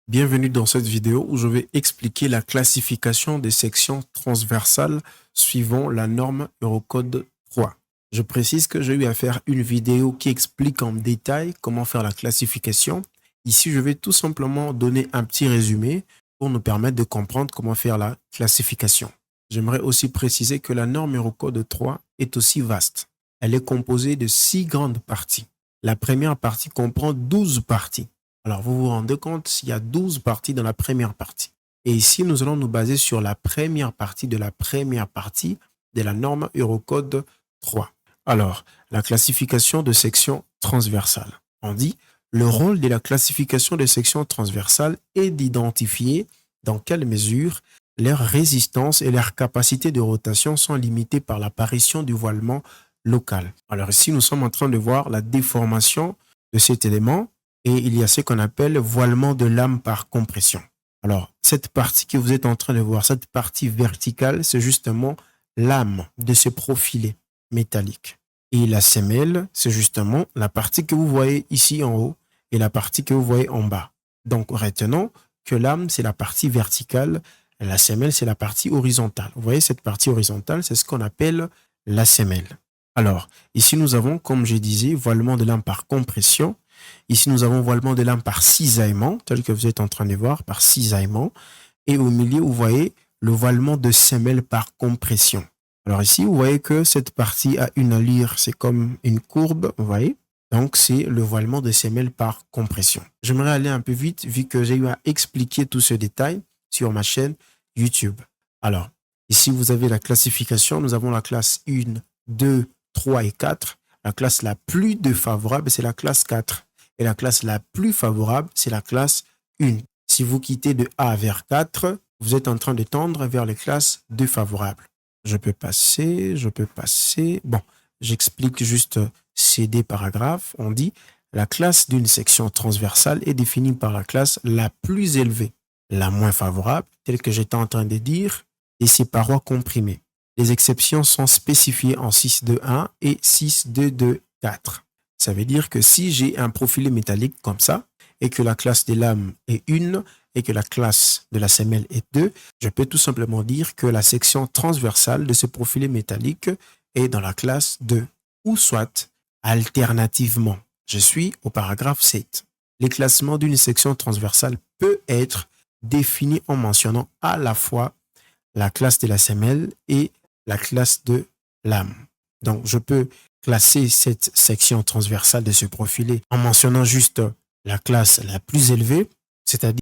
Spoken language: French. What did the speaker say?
Bienvenue dans cette vidéo où je vais expliquer la classification des sections transversales suivant la norme Eurocode 3. Je précise que j'ai eu à faire une vidéo qui explique en détail comment faire la classification. Ici, je vais tout simplement donner un petit résumé pour nous permettre de comprendre comment faire la classification. J'aimerais aussi préciser que la norme Eurocode 3 est aussi vaste. Elle est composée de 6 grandes parties. La première partie comprend 12 parties. Alors, vous vous rendez compte, il y a 12 parties dans la première partie. Et ici, nous allons nous baser sur la première partie de la norme Eurocode 3. Alors, la classification de sections transversales. On dit, le rôle de la classification des sections transversales est d'identifier dans quelle mesure leur résistance et leur capacité de rotation sont limitées par l'apparition du voilement local. Alors ici, nous sommes en train de voir la déformation de cet élément. Et il y a ce qu'on appelle voilement de lame par compression. Alors, cette partie que vous êtes en train de voir, cette partie verticale, c'est justement l'âme de ce profilé métallique. Et la semelle, c'est justement la partie que vous voyez ici en haut et la partie que vous voyez en bas. Donc, retenons que l'âme, c'est la partie verticale, et la semelle, c'est la partie horizontale. Vous voyez, cette partie horizontale, c'est ce qu'on appelle la semelle. Alors, ici, nous avons, comme je disais, voilement de lame par compression. Ici, nous avons voilement de lame par cisaillement, tel que vous êtes en train de voir, par cisaillement. Et au milieu, vous voyez le voilement de semelle par compression. Alors ici, vous voyez que cette partie a une allure, c'est comme une courbe, vous voyez. Donc, c'est le voilement de semelle par compression. J'aimerais aller un peu vite, vu que j'ai eu à expliquer tout ce détail sur ma chaîne YouTube. Alors, ici, vous avez la classification. Nous avons la classe 1, 2, 3 et 4. La classe la plus défavorable, c'est la classe 4. Et la classe la plus favorable, c'est la classe 1. Si vous quittez de A vers 4, vous êtes en train de tendre vers les classes défavorables. Je peux passer. Bon, j'explique juste ces deux paragraphes. On dit, la classe d'une section transversale est définie par la classe la plus élevée, la moins favorable, telle que j'étais en train de dire, et ses parois comprimées. Les exceptions sont spécifiées en 6.2.1 et 6.2.2.4. Ça veut dire que si j'ai un profilé métallique comme ça, et que la classe des lames est 1, et que la classe de la semelle est 2, je peux tout simplement dire que la section transversale de ce profilé métallique est dans la classe 2. Ou soit, alternativement, je suis au paragraphe 7. Les classements d'une section transversale peut être défini en mentionnant à la fois la classe de la semelle et la classe de lame. Donc, je peux classer cette section transversale de ce profilé en mentionnant juste la classe la plus élevée, c'est-à-dire